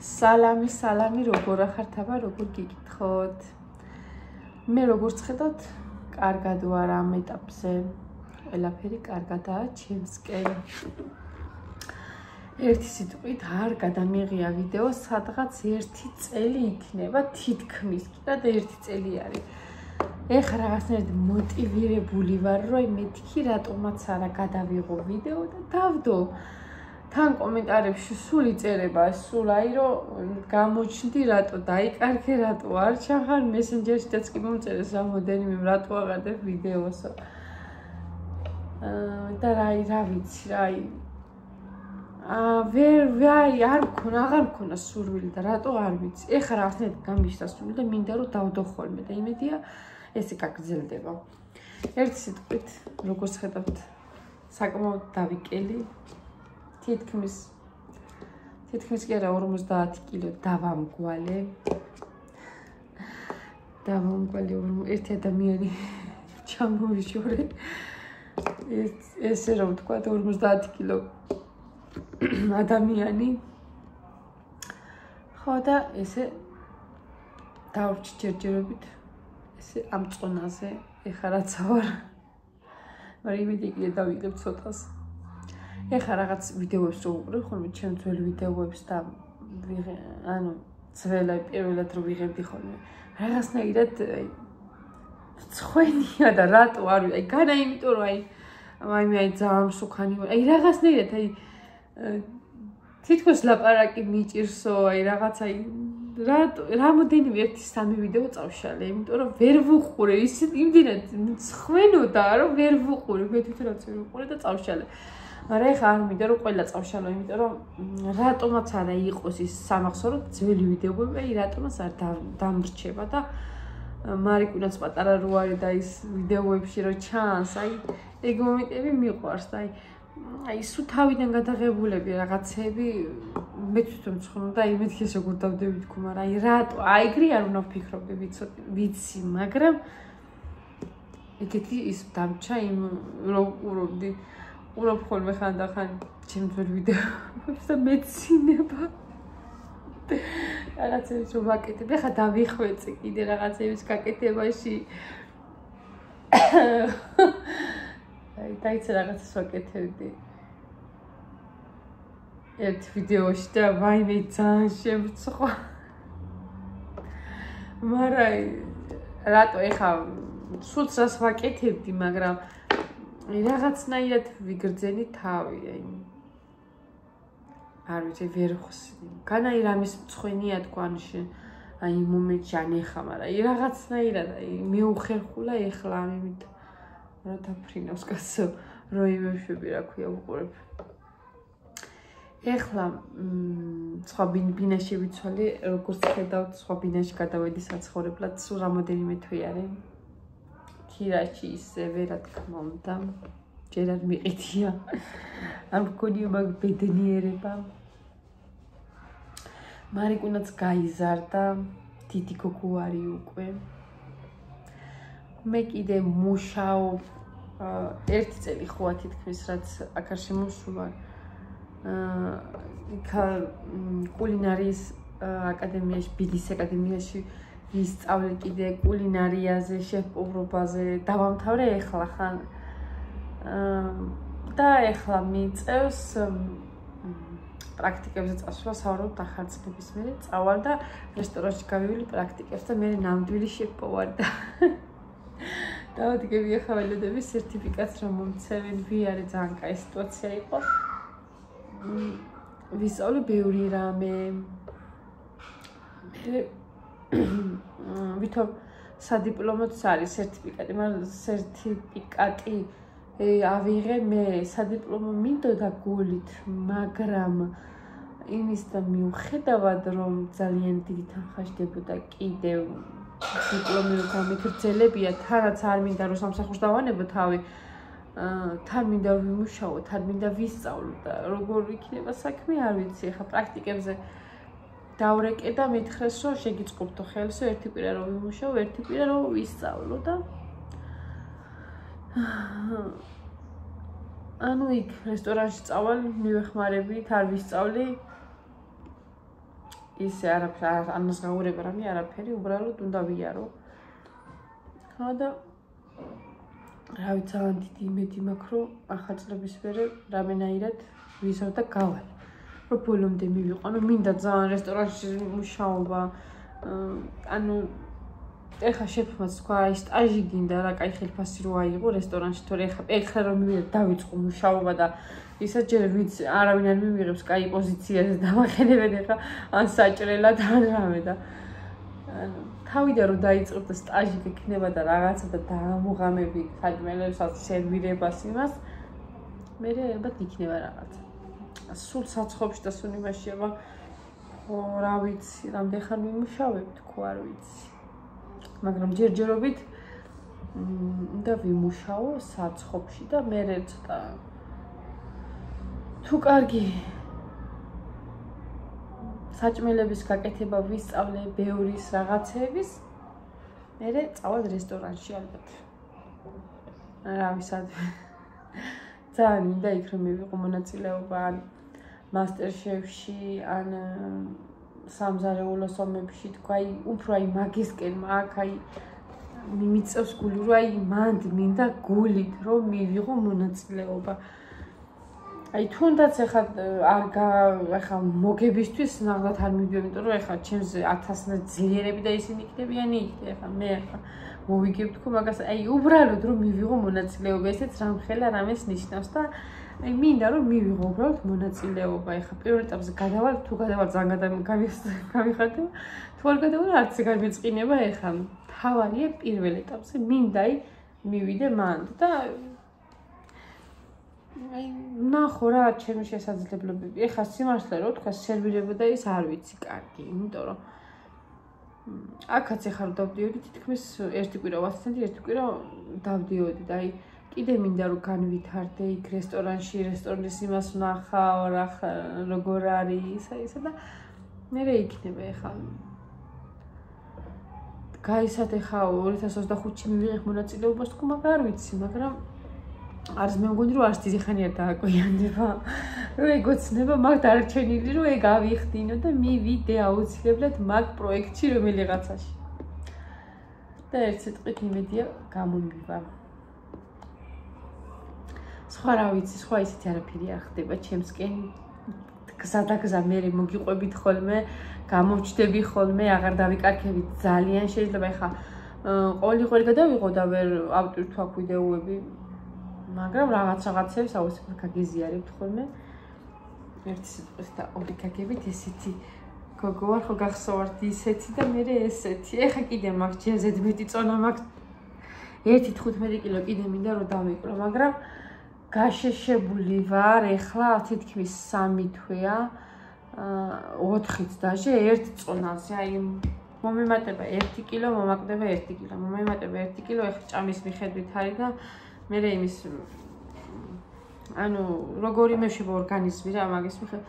სალამი, როგორ ახართ აბა, როგორ გიგითხოთ? მე როგორც ხედავთ, კარგად ვარ ამ ეტაპზე. ყველაფერი კარგადაა ჩემსკენ. ერთი სიტყვით არ გადამიღია ვიდეო, სადღაც 1 წელი იქნება, თითქმის კი და 1 წელი არის. ეხლა რაღაცნაირად მოტივირებული ვარ, რომ მეთქი რატომაც არა გადავიღო ვიდეო და დავდო. თან კომენტარებში სულ იწერება, სულ აი რომ გამოჩნდი რატო დაიკარგე, რატო არ ჩახარ მესენჯერშიც კი მომწერეს რამოდენიმე რატო აღარ ვიდეოსო. და რა ვიცი, აღარ მქონა სურვილი და რატო არ ვიცი. ეხლა რაღაცნაირად გამიშთა სურვილი და მინდა რომ დავდო ხოლმე და იმედია ესე გაგრძელდება. ერთი სიტყვით, როგორც ხედავთ, საკმაოდ დავიკელი. თითქმის კი არა 50 კილო დავამგვალე. ერთი ადამიანი ჩამოვიშორე. ესე რომ ვთქვა 50 კილო ადამიანი. ხო და ესე დავრჩი ჯერჯერობით ესე ამ წონაზე ეხლა რაც ვარ. მაგრამ იმედი კიდე დავიღებ ცოტას. ეხლა რაღაც ვიდეოებს ვუყურებ ხოლმე ჩემ ძველ ვიდეოებს და ანუ ძველად პირველად რო ვიღებდი ხოლმე რაღაცნაირად ცხვენია და რატო არ ვიცი განა იმიტომ რომ აი ძალიან მსუქანი ვარ რაღაცნაირად თითქოს ლაპარაკი მიჭირსო რაღაც რამოდენიმე 1-3 ვიდეო წავშალე იმიტომ რომ ვერ ვუყურე იმდენად ცხვენოდა რომ ვერ ვუყურე მე თვითონაც ვერ ვუყურე და წავშალე მაგრამ ეხლა არ მინდა რომ ყველა წავშალო იმიტომ რომ რატომაც არა იყოს ის სამახსოვრო ძველი ვიდეოები რატომაც არ დამრჩება და მარიკუნაც პატარა რო არის და ის ვიდეოებში რო ჩანს ეგ მომენტები მიყვარს და აი სულ თავიდან გადაღებულები რაღაცები მე თვითონ ვცხოვრობ და იმედი ეს როგორ დავდები თქო მაგრამ რატო ეგრე არ უნდა ვფიქრობდი ვიცი მაგრამ ეგეთი ის დამჩა იმ რო უყურობდი უყურებ ხოლმე ხანდახან ჩემ ძველ ვიდეოებს და მეცინება რაღაცებს რომ ვაკეთებ ეხლა დავიხვეწე კიდე რაღაცების გაკეთებაში დაიცა რაღაცას ვაკეთებდი ერთ ვიდეოში და ვაიმე ძალიან შემწხვა მაგრამ რატო ეხლა სულს რას ვაკეთებდი მაგრამ რაღაცნაირად ვიგრძენი თავი არ ვიცი ვერ ხსნი განაი რამის მწხვენია თქვანში აი მომენტში ანეხა მაგრამ რაღაცნაირად მეუხერხულა ეხლა ამით რა დაფრინავს კაცო რო იმეშვები რა ქვია უყურებ ეხლა სხვა ბინაში ვიცვალე როგორც ხედავთ სხვა ბინაში გადავედი საცხოვრებლად სულ რამოდენიმე თვე არის ქირაში ისევე რა თქმა უნდა ჯერ არ მიყიდია არ მქონია მაგ ბედნიერება მარიკუნაც გაიზარდა დიდი გოგო არის უკვე მე კიდე მუშაობ 1 წელი ხოა თითქმის რაც აქ არ შემოვსულა კულინარიის აკადემიაში ბიდის აკადემიაში ვისწავლე კიდე კულინარიაზე, შეფპოვრობაზე, დავამთავრე ეხლა ხან და ეხლა მიწევს პრაქტიკებზე წასვლა საუბრობ ახალწლების მერე წავალ და რესტორანში გავივილი პრაქტიკებს და მე ნამდვილი შეფპოვარი და დავადგები ეხლა ველოდები სერტიფიკატს რომ მომცემენ ვიარე ძალიან კაი სიტუაცია იყო ვისწავლე ბევრი რამე ვითომ სადიპლომოც არის სერტიფიკატი, მაგრამ სერტიფიკატი ავიღე მე სადიპლომო მინდოდა გულით, მაგრამ იმის და მიუხედავად რომ ძალიან დიდი თანხა შდებოდა კიდევ დიპლომი რო გამიგრძელებია, თანაც არ მინდა რომ სამსახურს დავანებო თავი, თან მინდა ვიმუშაო, თან მინდა ვისწავლო და როგორ იქნება საქმე არ ვიცი, ახლა პრაქტიკებზე დავრეკე და მითხრეს რომ შეგიწყობდო ხელსო ერთი კვირა რომ ვიმუშაო, ერთი კვირა რომ ვისწავლო და ანუ იქ რესტორანში წავალ, მივეხმარებით, არ ვისწავლი ისე არაფერი ანაზღაურება რამე არაფერი, უბრალოდ უნდა ვიარო. ხა და რა ვიცი, ძალიან დიდი იმედი მაქვს, რომ ახალ წლების მერე რამენაირად ვიზავ და გავალ. რომ ბოლომდე მივიყვანო, მინდა ძალიან რესტორანში მუშაობა. ანუ ეხა შეფმაც თქვა, აი სტაჟი გინდა რა, კაი ხელფასი რო აიღო რესტორანში, თორე ეხლა რომ მივიდე დავიწყო მუშაობა და ისაც ჯერ ვიც არავინ არ მივიღებს კაი პოზიციაზე დავახენებენ ეხლა ან საჭრელად ან რამე და ანუ თავიდან რომ დაიწყებ და სტაჟი გექნება და რაღაცა და დაამუღამები საჭმელებსაც სერვირებას იმას მე ალბათ იქნება რაღაცა სულ საცხობში და სულ იმაში აბა ხო რა ვიცი რამდენ ხან ვიმუშავებ თქო არ ვიცი მაგრამ ჯერჯერობით და ვიმუშაო საცხობში და მე ცოტა თუ კარგი საჭმელების გაკეთება ვისწავლე ბევრის რაღაცების მე წავალ რესტორანში ალბათ რა ვისად ძალიან მინდა იქ რომ მივიღო მონაწილეობა ან მასტერშეფში ან სამზარეულოს ომებში თქვა აი უფრო აი მაგისკენ მაგ აი მიმიწევს გული რომ აი მანდ მინდა გულით რომ მივიღო მონაწილეობა აი თუნდაც ეხლა ეხლა მოგებისთვის ნახოთ არ მივიდე იმიტომ რომ ეხლა ჩემს 1000 ძლიერები და ისინი იქნებიანი იქ ეხლა მე ეხლა მოვიგებ თქო მაგას აი უბრალოდ რომ მივიღო მონაწილეობა ესეც რამხელა რამეს ნიშნავს და აი მინდა რომ მივიღო უბრალოდ მონაწილეობა ეხლა პირველ ეტაპზე გადავალ თუ გადავალ ძალიან გამიხარდა თუ არ გადავალ არც გამიწყინება ეხლა თავარია პირველ ეტაპზე მინდა აი მივიდე მანდ და აი ნახო რა ჩემი შესაძლებლობები ეხლა სიმართლე რო თქვა სერვირება და ის არ ვიცი კარგი იმიტომ რომ აქაც ეხლა დავდიოდი თითქმის ერთი კვირა ვასწრებდი ერთი კვირა დავდიოდი და აი კიდე მინდა რომ განვითარდე იქ რესტორანში რესტორნის იმას ვნახავ რა როგორ არის ისა და მე იქნება ეხლა გაისად ეხლა 2025-ში მივიღებ მონაწილეობას თქო მაგრამ არ ვიცი მაგრამ არც მე მგონი რომ არც დიდი ხანი არ დააკვიანდება რომ ეგოცნება მაგ დარჩენილი რომ ეგ ავიხდინო და მივიდე აუცილებლად მაგ პროექტში რომელიღაცაში და ერთ სიტყვით იმედია გამომივა სხვა რა ვიცი სხვა ისეთი არაფერი არ ხდება ჩემსკენ გზადაგზა მე მოგიყვებით ხოლმე გამოვჩდები ხოლმე აღარ დავიკარგებით ძალიან შეიძლება ეხა ყოველი გადავიღო და ვერ ავტვირთვა ვიდეოები მაგრამ რაღაცებს აუცილებლად გაგიზიარებთ ხოლმე ერთი სიტყვით და ორი გაგებით ესეთი გოგო ვარ ხო გახსოვართ ისეთი და მე ესეთი ეხა კიდე მაქვს ჯერზედ მეტი წონა მაქვს 1.15 კილო კიდე მინდა რომ დავიკრო მაგრამ გაშეშებული ვარ ეხლა თითქმის 3 თვეა 4-ით დაჟე ერთ წონაზე აი მომემატება 1 კილო მომაკდება 1 კილო მომემატება 1 კილო ეხლა ჭამის მიხედვით არის და მე იმის ანუ როგორი მეშვება ორგანიზმი რა მაგის მიხედვით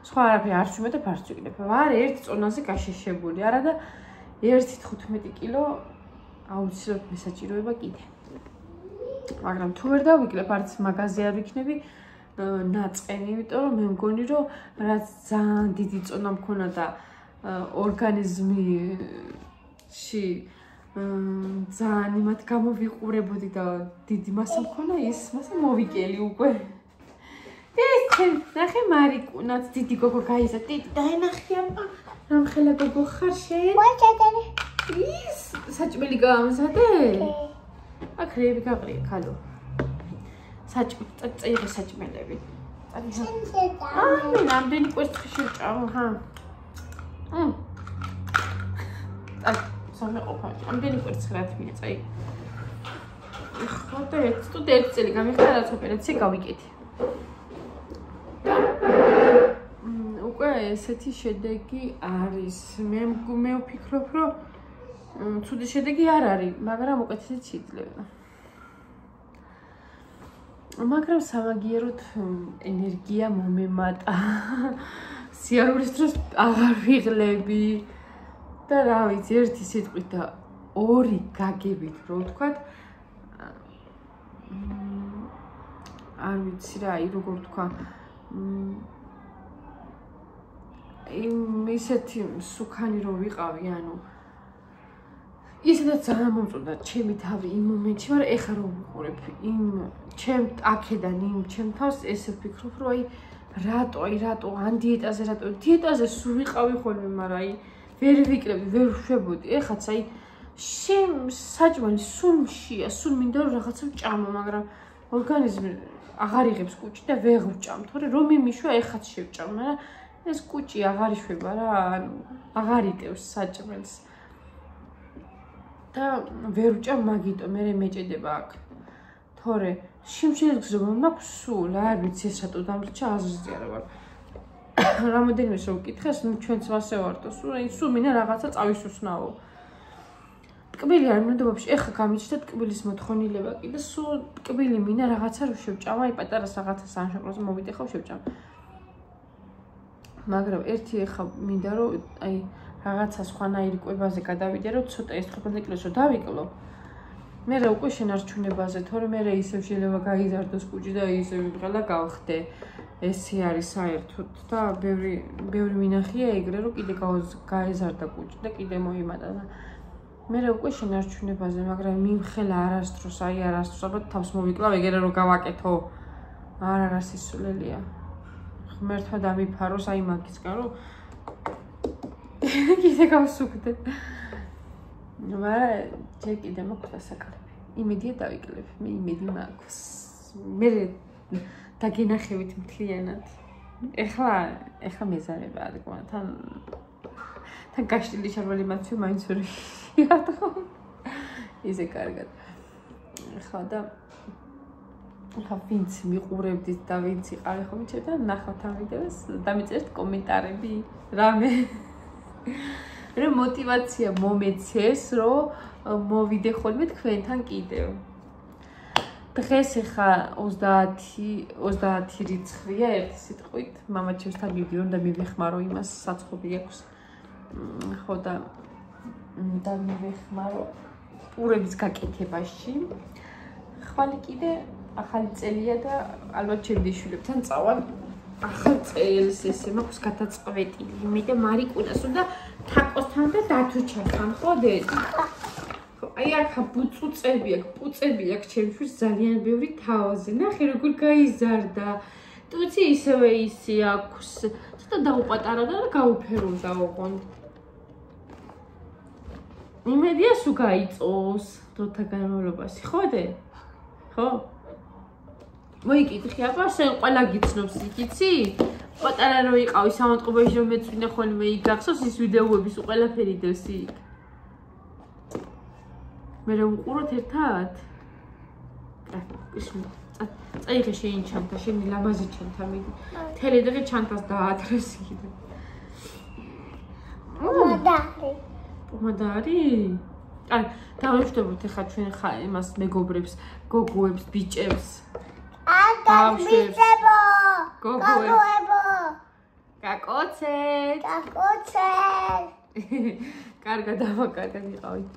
სხვა არაფერი არ შუმეტებ არ ვიკნებ ვარ ერთ წონაზე გაშეშებული არა და 1.15 კილო აუცილებლად მესაჭიროება კიდე მაგრამ თუ ვერ დავიკლებ არც მაღაზია არ ვიქნები ნაწყენი იმიტომ რომ მე მგონი რომ რაც ძალიან დიდი წონა მქონა და ორგანიზმში ძალიან იმათ გამოვიყურებოდი და დიდი მასა მქონა ის მასა მოვიკელი უკვე ეს ნახე მარიკუნაც დიდი გოგო გაიზა დიდი დაენახი აბა რამხელა გოგო ხარ შენ ის საჭმელი გამზადე აქ რეები გაყრია ქალო წაიღე საჭმელები აი რამდენი კვერცხი შევჭამო ხა სამე ყოფა რამდენი კვერცხი რა თქმა წაი ხო და ერთ წელი გამიხდა რაც ოპერაცია გავიკეთე უკვე ესეთი შედეგი არის მე ვფიქრობ რომ ცუდი შედეგი არ არის მაგრამ უკეთესიც შეიძლება მაგრამ სამაგიეროდ ენერგია მომემატა სიარულის დროს აღარ ვიღლები და რა ვიცი ერთი სიტყვით და ორი გაგებით რო ვთქვათ არ ვიცი რა აი როგორ ვთქვა მე ისეთი სუქანი რო ვიყავი, ანუ ისედაც ძალიან მომწონდა ჩემი თავი იმ მომენტში, მაგრამ ეხლა რომ ვიყურებ იმ ჩემ აქედან იმ ჩემ თავს ესე ვფიქრობ, რომ რატო ან დიეტაზე სულ ვიყავი ხოლმე, მაგრამ ვერ ვიკლებდი, ვერ ვშვებოდი. ეხლაც საჭმელი სულ მშია, სულ მინდა რომ რაღაცა ვჭამო, მაგრამ ორგანიზმი აღარ იღებს კუჭი და ვერ ვჭამ, თორე რომ იმიშვა ეხლაც შევჭამ, მაგრამ ეს კუჭი აღარ იშვება რა, ანუ აღარ იტევს საჭმელს. და ვერ ვჭამ მაგიტო, მე მეჭედება აქ. თორე შიმშილის გზობა მაქვს სულ, არ ვიცი ეს რატო დამრჩა აზრზე არა ვარ. რამოდენიმეს რომ ვკითხეს, ნუ ჩვენც ასე ვართ, სულ მინდა რაღაცა წავისუსნაო. ტკბილი არ მინდა ვაფშე, ეხა გამიჩნდა ტკბილის მოთხოვნილება კიდე, სულ ტკბილი მინდა რაღაცა რომ შევჭამ, პატარას რაღაცა სამშობლოზე მოვიდეხავ შევჭამ. მაგრამ ერთი ეხა მინდა რომ რაღაცა სხვანაირი კვებაზე გადავიდე, რომ ცოტა ეს 15 კილოს რომ დავიკლო. მე უკვე შენარჩუნებაზე, თორე მე ისევ შეიძლება გაიზარდოს კუჭი და ისევ ვიყლა გავხდე. ესე არის საერთოდ და ბევრი მინახია ეგრე, რომ კიდე გაეზარდა კუჭი და კიდე მოიმატა და მე უკვე შენარჩუნებაზე, მაგრამ მიმხელა არასდროს, ალბათ თავს მოვიკლავ ეგრე რომ გავაკეთო. არ სისულელია. ღმერთმა დამიფაროს მაგისგან რომ კიდე გავსუქდე. მაგრამ ჯერ კიდე მოხდა საკალები. იმედია დავიკლებ, მე იმედი მაქვს. მე დაგინახევით მთლიანად. ეხლა მეზარება არგვა, თან გაშლილი შარვალი მათვი მაინც ვერ ვიღატო. ისე კარგად. ახლა ვინც მიყურებდით და ვინც იყავი ხომ ჩემ და ნახავთ ამ ვიდეოს, დამიწერეთ კომენტარები, რამე რომ мотивация მომეცეს, რომ მოვიდე ხოლმე თქვენთან კიდევ. დღეს ახლა 30 რიცხვია ერთი სიტყვით, მამაჩემსთან მივდივარ და მივეხმარო იმას, საცხობი აქვს. ხო და მივეხმარო პურების გაკეთებაში. ხვალ კიდე ახალი წელია და ალბათ ჩემი შვილებთან წავალ ახალ წელს ესე მაქვს გადაწყვეტილი. მე და მარიკუნას უნდა თაკოსთან და დათუჩასთან ხო დედა. აქ ბუწუწები აქვს, პუწები აქვს ჩემი შვილს ძალიან ბევრი თავზე. ნახე როგორ გაიზარდა. ტუცი ისევე ისე აქვს. ცოტა დაუპატარდა და გაუფერულდა ოღონდ. იმედია სულ გაიწოს დროთა განმავლობაში, ხო დე? ხო? მოიკითხე აბა, შენ ყველა გიცნობს, იცი? პატარა რო იყავი სამონტყობეში რომ მეწვინე ხოლმე იქ გახსოვს ის ვიდეოები სულ ყველაფერი დევს იქ. მე რა უყუროთ ერთად? წაიღე შენი ჩანთა, შენი ლამაზი ჩანთა მიდი. მთელი დღე ჩანთას დაადრეს კიდე. პომადარი? აი, დავეშტებოთ ახლა ჩვენ იმას მეგობრებს, გოგოებს, ბიჭებს. ბიჭებო! გოგოებო! გაკოცეთ! გაკოცეთ! კარგად დავაკარგეთ იყავით.